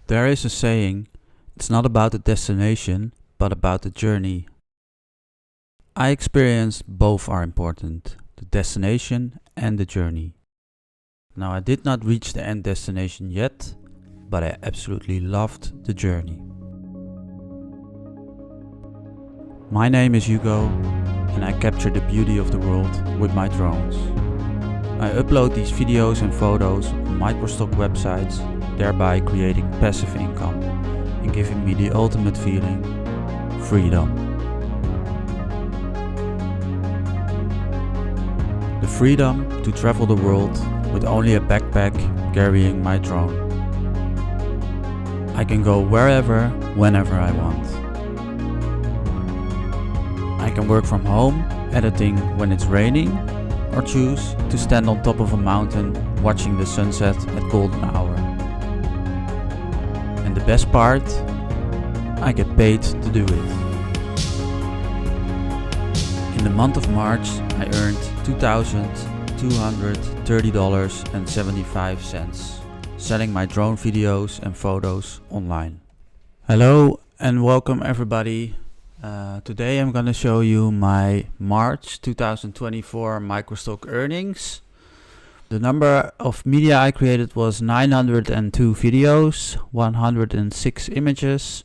There is a saying, it's not about the destination, but about the journey. I experienced both are important, the destination and the journey. Now, I did not reach the end destination yet, but I absolutely loved the journey. My name is Hugo and I capture the beauty of the world with my drones. I upload these videos and photos on Microstock websites, thereby creating passive income and giving me the ultimate feeling, freedom. The freedom to travel the world with only a backpack carrying my drone. I can go wherever, whenever I want. I can work from home, editing when it's raining, or choose to stand on top of a mountain watching the sunset at golden hour. And the best part, I get paid to do it. In the month of March, I earned $2,230.75 selling my drone videos and photos online. Hello and welcome everybody. Today I'm gonna show you my March 2024 Microstock earnings. The number of media I created was 902 videos, 106 images,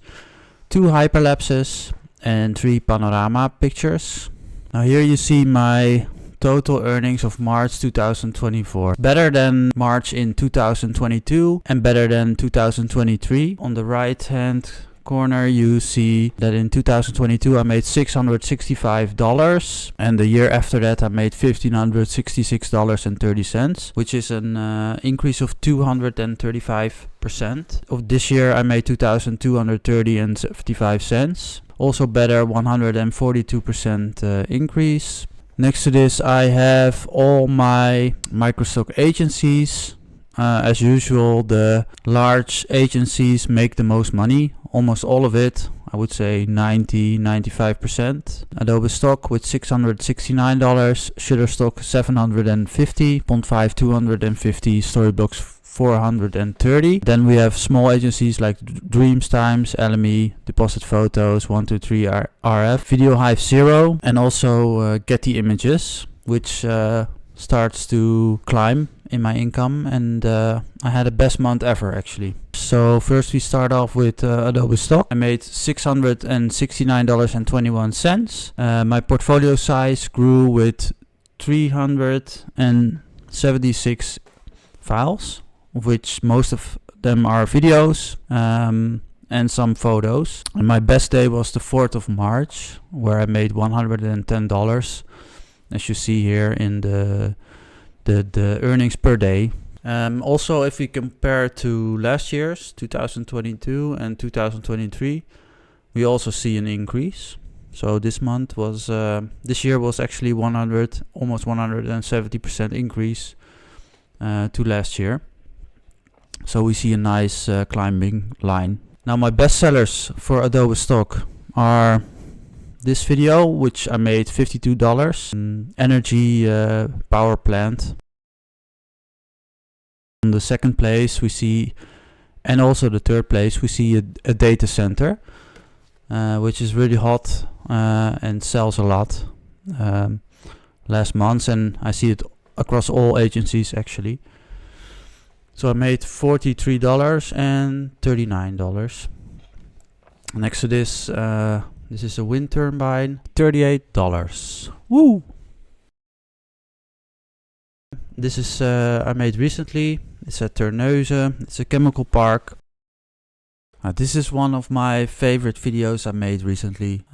2 hyperlapses and 3 panorama pictures. Now here you see my total earnings of March 2024. Better than March in 2022 and better than 2023. On the right hand corner you see that in 2022 I made $665 and the year after that I made $1,566.30, which is an increase of 235%. Of this year I made $2,230.75, also better, 142% increase. Next to this I have all my Microstock agencies. As usual, the large agencies make the most money, almost all of it, I would say 90-95%. Adobe Stock with $669, Shutterstock $750, Pond5 $250, Storyblocks $430. Then we have small agencies like Dreamstime, LME, Deposit Photos, 123 RF, Video Hive 0, and also Getty Images, which starts to climb in my income, and I had the best month ever actually. So first we start off with Adobe Stock. I made $669.21. My portfolio size grew with 376 files, of which most of them are videos and some photos. And my best day was the 4th of March, where I made $110, as you see here in the earnings per day. Also, if we compare to last year's 2022 and 2023, we also see an increase. So this year was actually almost 170% increase to last year. So we see a nice climbing line. Now my best sellers for Adobe Stock are this video, which I made $52, energy power plant. On the second place we see, and also the third place, we see a data center, which is really hot and sells a lot last month, and I see it across all agencies actually. So I made $43 and $39. Next to this, this is a wind turbine, $38. Woo! This is I made recently. It's at Terneuzen. It's a chemical park. This is one of my favorite videos I made recently.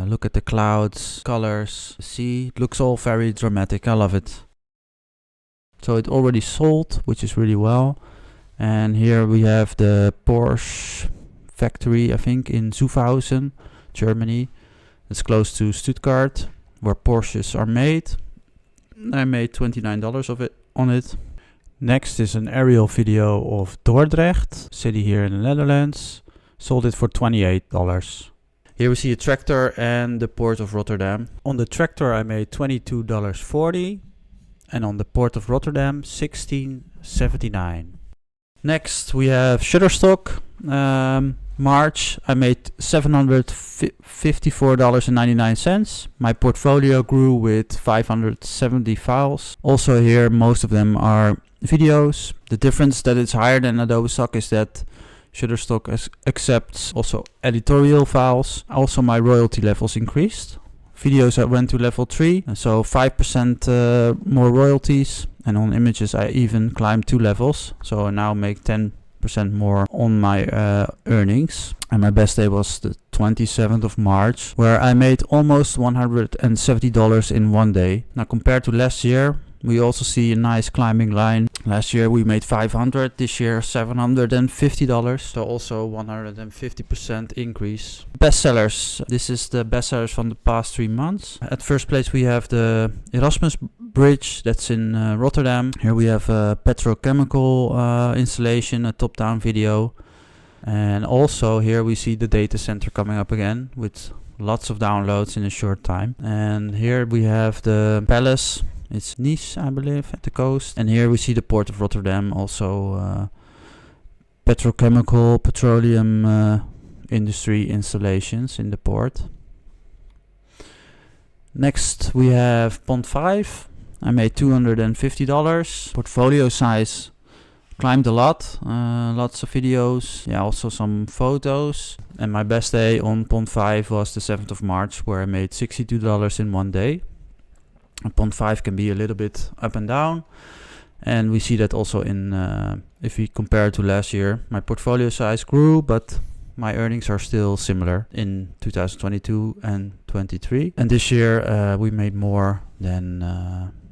Look at the clouds, colors, sea. It looks all very dramatic. I love it. So it already sold, which is really well. And here we have the Porsche factory, I think, in Zuffhausen, Germany. It's close to Stuttgart, where Porsches are made. I made $29 on it. Next is an aerial video of Dordrecht, city here in the Netherlands. Sold it for $28. Here we see a tractor and the port of Rotterdam. On the tractor I made $22.40 and on the port of Rotterdam $16.79. Next we have Shutterstock. March, I made $754.99. My portfolio grew with 570 files. Also here, most of them are videos. The difference that it's higher than Adobe Stock is that Shutterstock accepts also editorial files. Also, my royalty levels increased. Videos I went to level 3, and so 5% more royalties. And on images I even climbed 2 levels, so I now make 10% more on my earnings. And my best day was the 27th of March, where I made almost $170 in one day. Now compared to last year, we also see a nice climbing line. Last year we made $500, this year $750, so also 150% increase. Bestsellers. This is the bestsellers from the past 3 months. At first place we have the Erasmus Bridge, that's in Rotterdam. Here we have a petrochemical installation, a top-down video. And also here we see the data center coming up again with lots of downloads in a short time. And here we have the palace. It's Nice, I believe, at the coast. And here we see the port of Rotterdam, also petroleum industry installations in the port. Next we have Pond5. I made $250. Portfolio size climbed a lot, lots of videos, yeah, also some photos. And my best day on Pond5 was the 7th of March, where I made $62 in one day. Pond5 can be a little bit up and down, and we see that also in if we compare to last year. My portfolio size grew, but my earnings are still similar in 2022 and 23. And this year we made more than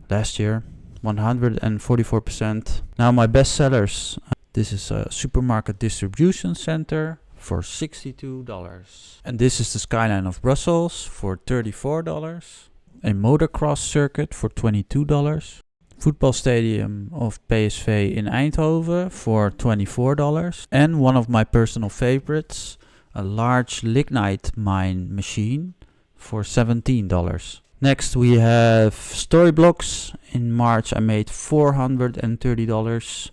last year, 144%. Now my best sellers. This is a supermarket distribution center for $62. And this is the skyline of Brussels for $34. A motocross circuit for $22. Football stadium of PSV in Eindhoven for $24. And one of my personal favorites, a large lignite mine machine for $17. Next we have Storyblocks. In March I made $430.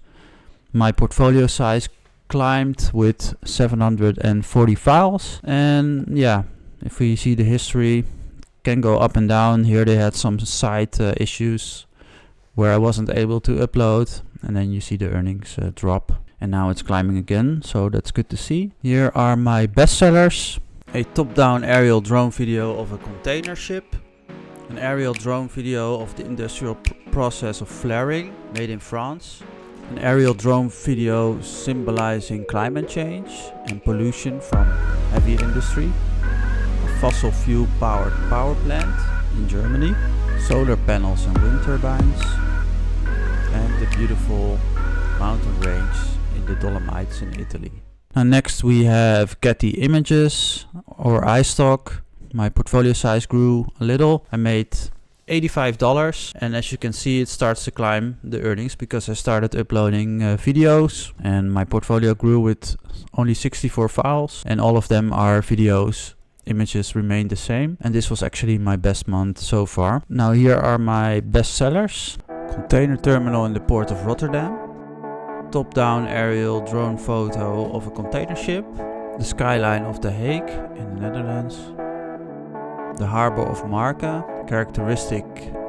My portfolio size climbed with 740 files. And yeah, if we see the history, can go up and down. Here they had some side issues where I wasn't able to upload, and then you see the earnings drop, and now it's climbing again, so that's good to see. Here are my bestsellers: a top-down aerial drone video of a container ship, an aerial drone video of the industrial process of flaring made in France, an aerial drone video symbolizing climate change and pollution from heavy industry, fossil fuel powered power plant in Germany, solar panels and wind turbines, and the beautiful mountain range in the Dolomites in Italy. Now next we have Getty images or iStock. My portfolio size grew a little. I made $85, and as you can see it starts to climb the earnings because I started uploading videos, and my portfolio grew with only 64 files, and all of them are videos. Images remain the same, and this was actually my best month so far. Now here are my best sellers: container terminal in the port of Rotterdam, top-down aerial drone photo of a container ship, the skyline of The Hague in the Netherlands, the harbor of Marken, characteristic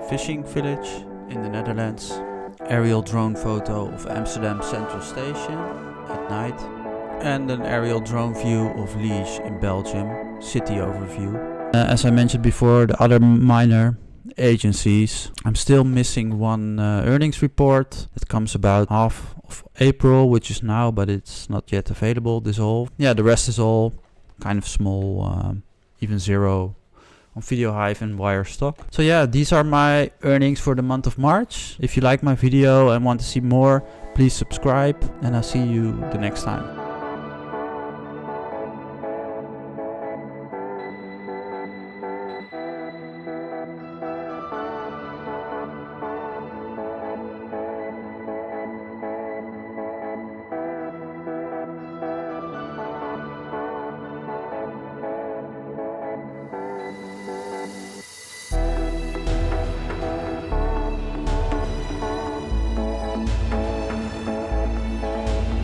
fishing village in the Netherlands, aerial drone photo of Amsterdam Central Station at night, and an aerial drone view of Liège in Belgium, city overview. As I mentioned before, the other minor agencies, I'm still missing one earnings report that comes about half of April, which is now, but it's not yet available. This all, yeah, the rest is all kind of small, even zero on Video Hive and Wirestock. So yeah, these are my earnings for the month of March. If you like my video and want to see more, please subscribe, and I'll see you the next time.